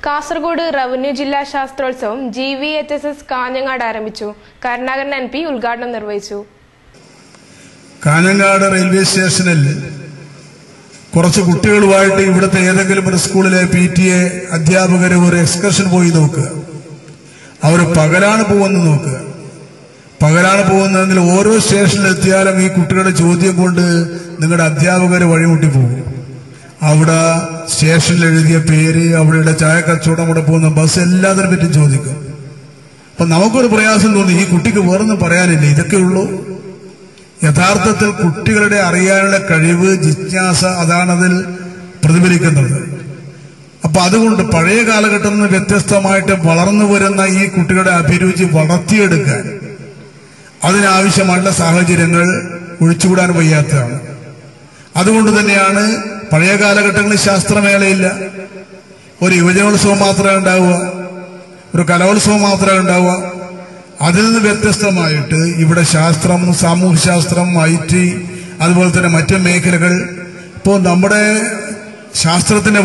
Kasaragod revenue ജില്ലാ ശാസ്ത്രോത്സവം GVHSS Kanhangad ആരംഭിച്ചു. Karunakaran MP ഉദ്ഘാടനം നിർവഹിച്ചു. കാഞ്ഞങ്ങാട് റെയിൽവേ സ്റ്റേഷനിൽ കുറച്ച് കുട്ടികളുമായിട്ട് ഇവിടുത്തെ ഏതെങ്കിലും ഒരു സ്കൂളിലെ PTA അധ്യാപകർ ഒരു എക്സ്കർഷൻ പോയി നോക്കുക. അവർ പകലാണ് പോകുന്നത് നോക്കുക. പകലാണ് പോകുന്നതെങ്കിൽ ഓരോ സ്റ്റേഷനിലെത്തിയാലും ഈ കുട്ടികളുടെ ചോദ്യം കൊണ്ട് നിങ്ങളുടെ അധ്യാപകർ വഴിമുട്ടി പോകും. അവിടെ സ്റ്റേഷനിൽ എഴുതിയ പേര്, അവിടെയുള്ള ചായ കച്ചവടം, അവിടെ പോകുന്ന ബസ്, എല്ലാത്തിനെ പറ്റി ചോദിക്കും. അപ്പൊ നമുക്കൊരു പ്രയാസം തോന്നി, ഈ കുട്ടിക്ക് വേറൊന്നും പറയാനില്ല, ഇതൊക്കെയുള്ളൂ. യഥാർത്ഥത്തിൽ കുട്ടികളുടെ അറിയാനുള്ള കഴിവ്, ജിജ്ഞാസ, അതാണതിൽ പ്രതിഫലിക്കുന്നത്. അപ്പൊ അതുകൊണ്ട് പഴയ കാലഘട്ടത്തിൽ നിന്ന് വ്യത്യസ്തമായിട്ട് വളർന്നു വരുന്ന ഈ കുട്ടികളുടെ അഭിരുചി വളർത്തിയെടുക്കാൻ അതിനാവശ്യമായിട്ടുള്ള സാഹചര്യങ്ങൾ ഒഴിച്ചുകൂടാൻ വയ്യാത്തതാണ്. അതുകൊണ്ട് തന്നെയാണ് പഴയ കാലഘട്ടങ്ങളിൽ ശാസ്ത്രമേളയില്ല. ഒരു യുവജനോത്സവം മാത്രമേ ഉണ്ടാവുക, ഒരു കലോത്സവം മാത്രമേ ഉണ്ടാവുക. അതിൽ നിന്ന് വ്യത്യസ്തമായിട്ട് ഇവിടെ ശാസ്ത്രം, സാമൂഹ്യശാസ്ത്രം, IT, അതുപോലെ തന്നെ മറ്റു മേഖലകൾ. ഇപ്പോൾ നമ്മുടെ ശാസ്ത്രത്തിന്റെ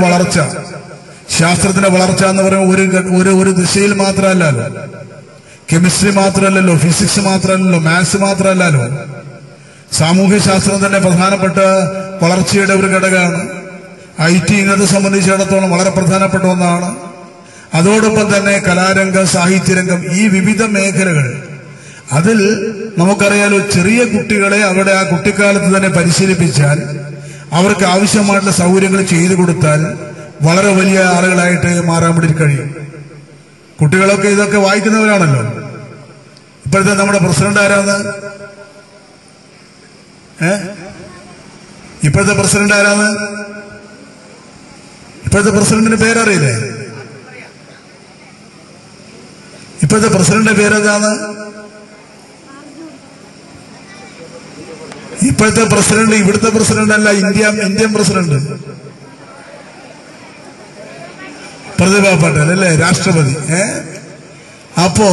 വളർച്ച എന്ന് പറയുമ്പോൾ ഒരു ദിശയിൽ മാത്രമല്ലല്ലോ. കെമിസ്ട്രി മാത്രമല്ലല്ലോ, ഫിസിക്സ് മാത്രമല്ലല്ലോ, മാത്സ് മാത്രമല്ലല്ലോ. സാമൂഹ്യശാസ്ത്രം തന്നെ പ്രധാനപ്പെട്ട വളർച്ചയുടെ ഒരു ഘടകമാണ്. IT ഇന്നത്തെ സംബന്ധിച്ചിടത്തോളം വളരെ പ്രധാനപ്പെട്ട ഒന്നാണ്. അതോടൊപ്പം തന്നെ കലാരംഗം, സാഹിത്യരംഗം, ഈ വിവിധ മേഖലകൾ. അതിൽ നമുക്കറിയാലോ, ചെറിയ കുട്ടികളെ അവിടെ ആ കുട്ടിക്കാലത്ത് തന്നെ പരിശീലിപ്പിച്ചാൽ, അവർക്ക് ആവശ്യമായിട്ടുള്ള സൗകര്യങ്ങൾ ചെയ്തു കൊടുത്താൽ വളരെ വലിയ ആളുകളായിട്ട് മാറാൻ വേണ്ടി കഴിയും. കുട്ടികളൊക്കെ ഇതൊക്കെ വായിക്കുന്നവരാണല്ലോ. ഇപ്പോഴത്തെ നമ്മുടെ പ്രസിഡന്റ് ആരാണ്? ഇപ്പോഴത്തെ പ്രസിഡന്റ് ആരാണ്? ഇപ്പോഴത്തെ പ്രസിഡന്റിന്റെ പേരറിയില്ലേ? ഇപ്പോഴത്തെ പ്രസിഡന്റിന്റെ പേരെന്താണ്? ഇപ്പോഴത്തെ പ്രസിഡന്റ് ഇവിടുത്തെ പ്രസിഡന്റ് അല്ല, ഇന്ത്യൻ പ്രസിഡന്റ് പ്രതിഭ പട്ടേൽ അല്ലേ, രാഷ്ട്രപതി. അപ്പോ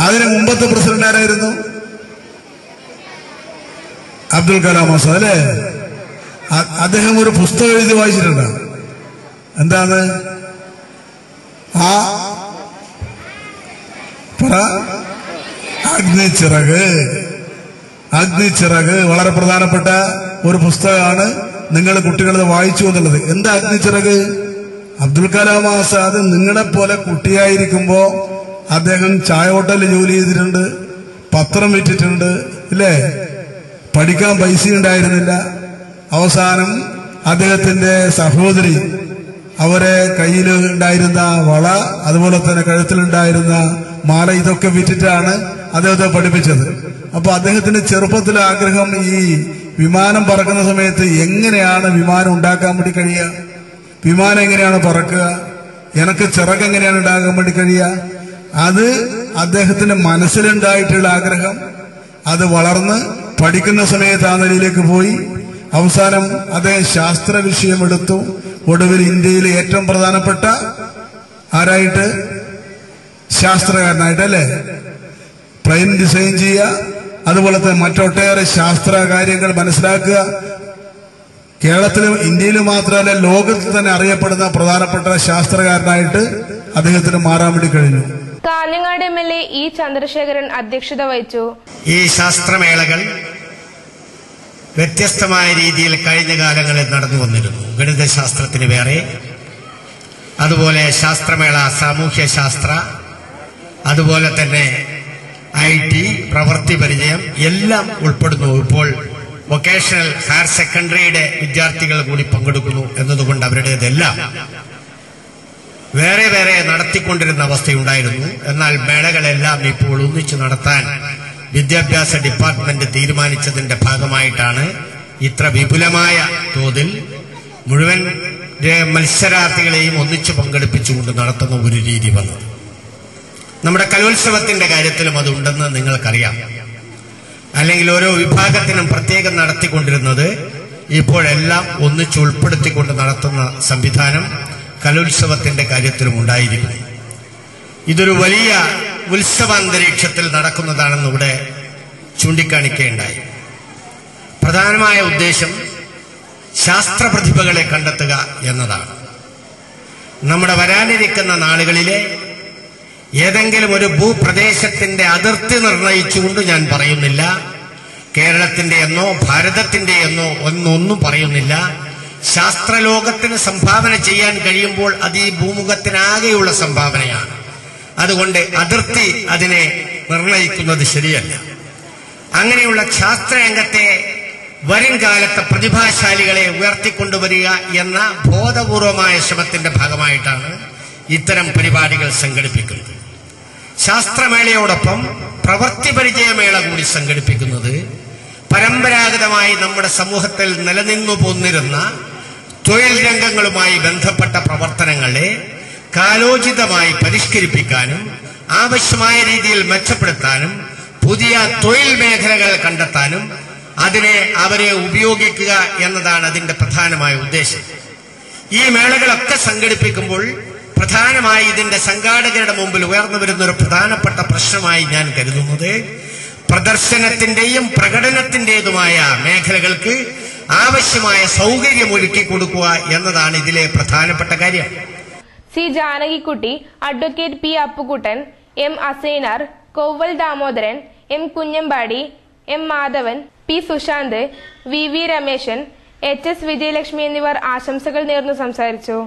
അതിന് മുമ്പത്തെ പ്രസിഡന്റ് ആരായിരുന്നു? അബ്ദുൽ കലാം ആസാദ് അല്ലേ. അദ്ദേഹം ഒരു പുസ്തകം എഴുതി വായിച്ചിട്ടുണ്ട്. എന്താണ്? അഗ്നിച്ചിറക് വളരെ പ്രധാനപ്പെട്ട ഒരു പുസ്തകമാണ്. നിങ്ങൾ കുട്ടികളത് വായിച്ചു എന്നുള്ളത്. എന്താ അഗ്നിച്ചിറക്? അബ്ദുൽ കലാം ആസാദ് നിങ്ങളെ പോലെ കുട്ടിയായിരിക്കുമ്പോ അദ്ദേഹം ചായ ഹോട്ടലിൽ ജോലി ചെയ്തിട്ടുണ്ട്, പത്രം വിറ്റിട്ടുണ്ട്, ഇല്ലേ? പഠിക്കാൻ പൈസ ഉണ്ടായിരുന്നില്ല. അവസാനം അദ്ദേഹത്തിന്റെ സഹോദരി അവരെ കയ്യിൽ ഉണ്ടായിരുന്ന വള, അതുപോലെ തന്നെ കഴുത്തിലുണ്ടായിരുന്ന മാല, ഇതൊക്കെ വിറ്റിട്ടാണ് അദ്ദേഹത്തെ പഠിപ്പിച്ചത്. അപ്പൊ അദ്ദേഹത്തിന്റെ ചെറുപ്പത്തിലെ ആഗ്രഹം, ഈ വിമാനം പറക്കുന്ന സമയത്ത് എങ്ങനെയാണ് വിമാനം ഉണ്ടാക്കാൻ വേണ്ടി കഴിയുക, വിമാനം എങ്ങനെയാണ് പറക്കുക, എനിക്ക് ചിറക് എങ്ങനെയാണ് ഉണ്ടാകാൻ വേണ്ടി കഴിയുക, അത് അദ്ദേഹത്തിന്റെ മനസ്സിലുണ്ടായിട്ടുള്ള ആഗ്രഹം. അത് വളർന്ന് പഠിക്കുന്ന സമയത്ത് ആ നിലയിലേക്ക് പോയി. അവസാനം അദ്ദേഹം ശാസ്ത്ര വിഷയം എടുത്തു. ഒടുവിൽ ഇന്ത്യയിലെ ഏറ്റവും പ്രധാനപ്പെട്ട ആരായിട്ട്? ശാസ്ത്രകാരനായിട്ട്, അല്ലേ? പ്ലെയിൻ ഡിസൈൻ ചെയ്യുക, അതുപോലെ തന്നെ മറ്റൊട്ടേറെ ശാസ്ത്ര കാര്യങ്ങൾ മനസ്സിലാക്കുക. കേരളത്തിലും ഇന്ത്യയിലും മാത്രമല്ല, ലോകത്തിൽ തന്നെ അറിയപ്പെടുന്ന പ്രധാനപ്പെട്ട ശാസ്ത്രകാരനായിട്ട് അദ്ദേഹത്തിന് മാറാൻ വേണ്ടി കഴിഞ്ഞു. കാഞ്ഞങ്ങാട് MLA E ചന്ദ്രശേഖരൻ അധ്യക്ഷത വഹിച്ചു. ഈ ശാസ്ത്രമേളകൾ വ്യത്യസ്തമായ രീതിയിൽ കഴിഞ്ഞ കാലങ്ങളിൽ നടന്നു വന്നിരുന്നു. ഗണിതശാസ്ത്രത്തിന് വേറെ, അതുപോലെ ശാസ്ത്രമേള, സാമൂഹ്യ ശാസ്ത്ര, അതുപോലെ തന്നെ IT, പ്രവൃത്തി പരിചയം എല്ലാം ഉൾപ്പെടുന്നു. ഇപ്പോൾ വൊക്കേഷണൽ ഹയർ സെക്കൻഡറിയുടെ വിദ്യാർത്ഥികൾ കൂടി പങ്കെടുക്കുന്നു എന്നതുകൊണ്ട് അവരുടേതെല്ലാം വേറെ വേറെ നടത്തിക്കൊണ്ടിരുന്ന അവസ്ഥയുണ്ടായിരുന്നു. എന്നാൽ മേളകളെല്ലാം ഇപ്പോൾ ഒന്നിച്ചു നടത്താൻ വിദ്യാഭ്യാസ ഡിപ്പാർട്ട്മെന്റ് തീരുമാനിച്ചതിന്റെ ഭാഗമായിട്ടാണ് ഇത്ര വിപുലമായ തോതിൽ മുഴുവൻ മത്സരാർത്ഥികളെയും ഒന്നിച്ചു പങ്കെടുപ്പിച്ചുകൊണ്ട് നടത്തുന്ന ഒരു രീതി വന്നത്. നമ്മുടെ കലോത്സവത്തിന്റെ കാര്യത്തിലും അതുണ്ടെന്ന് നിങ്ങൾക്കറിയാം. അല്ലെങ്കിൽ ഓരോ വിഭാഗത്തിനും പ്രത്യേകം നടത്തിക്കൊണ്ടിരുന്നത് ഇപ്പോഴെല്ലാം ഒന്നിച്ച് ഉൾപ്പെടുത്തിക്കൊണ്ട് നടത്തുന്ന സംവിധാനം കലോത്സവത്തിന്റെ കാര്യത്തിലും ഉണ്ടായിരിക്കും. ഇതൊരു വലിയ ഉത്സവാന്തരീക്ഷത്തിൽ നടക്കുന്നതാണെന്ന് ഇവിടെ ചൂണ്ടിക്കാണിക്കുകയുണ്ടായി. പ്രധാനമായ ഉദ്ദേശം ശാസ്ത്രപ്രതിഭകളെ കണ്ടെത്തുക എന്നതാണ്. നമ്മുടെ വരാനിരിക്കുന്ന നാളുകളിലെ ഏതെങ്കിലും ഒരു ഭൂപ്രദേശത്തിന്റെ അതിർത്തി നിർണയിച്ചുകൊണ്ട് ഞാൻ പറയുന്നില്ല, കേരളത്തിന്റെ എന്നോ ഭാരതത്തിന്റെ എന്നോ ഒന്നും പറയുന്നില്ല. ശാസ്ത്രലോകത്തിന് സംഭാവന ചെയ്യാൻ കഴിയുമ്പോൾ അത് ഈ ഭൂമുഖത്തിനാകെയുള്ള സംഭാവനയാണ്. അതുകൊണ്ട് അതിർത്തി അതിനെ നിർണയിക്കുന്നത് ശരിയല്ല. അങ്ങനെയുള്ള ശാസ്ത്രരംഗത്തെ വരും കാലത്തെ പ്രതിഭാശാലികളെ ഉയർത്തിക്കൊണ്ടുവരിക എന്ന ബോധപൂർവമായ ശ്രമത്തിന്റെ ഭാഗമായിട്ടാണ് ഇത്തരം പരിപാടികൾ സംഘടിപ്പിക്കുന്നത്. ശാസ്ത്രമേളയോടൊപ്പം പ്രവൃത്തി പരിചയമേള കൂടി സംഘടിപ്പിക്കുന്നത് പരമ്പരാഗതമായി നമ്മുടെ സമൂഹത്തിൽ നിലനിന്നു പോന്നിരുന്ന തൊഴിൽ രംഗങ്ങളുമായി ബന്ധപ്പെട്ട പ്രവർത്തനങ്ങളെ കാലോചിതമായി പരിഷ്കരിപ്പിക്കാനും ആവശ്യമായ രീതിയിൽ മെച്ചപ്പെടുത്താനും പുതിയ തൊഴിൽ മേഖലകൾ കണ്ടെത്താനും അവരെ ഉപയോഗിക്കുക എന്നതാണ് അതിന്റെ പ്രധാനമായ ഉദ്ദേശം. ഈ മേളകളൊക്കെ സംഘടിപ്പിക്കുമ്പോൾ പ്രധാനമായി ഇതിന്റെ സംഘാടകരുടെ മുമ്പിൽ ഉയർന്നു വരുന്ന ഒരു പ്രധാനപ്പെട്ട പ്രശ്നമായി ഞാൻ കരുതുന്നത് പ്രദർശനത്തിന്റെയും പ്രകടനത്തിന്റേതുമായ മേഖലകൾക്ക് ആവശ്യമായ സൗകര്യം ഒരുക്കി കൊടുക്കുക എന്നതാണ് ഇതിലെ പ്രധാനപ്പെട്ട കാര്യം. C Janakikutty, advocate P Appukuttan, M Asainar, Kovval Damodaran, M Kunhambadi, M Madhavan, P Sushanth, V Rameshan, H S Vijayalakshmi എന്നിവർ ആശംസകൾ നേർന്നു സംസാരിച്ചു.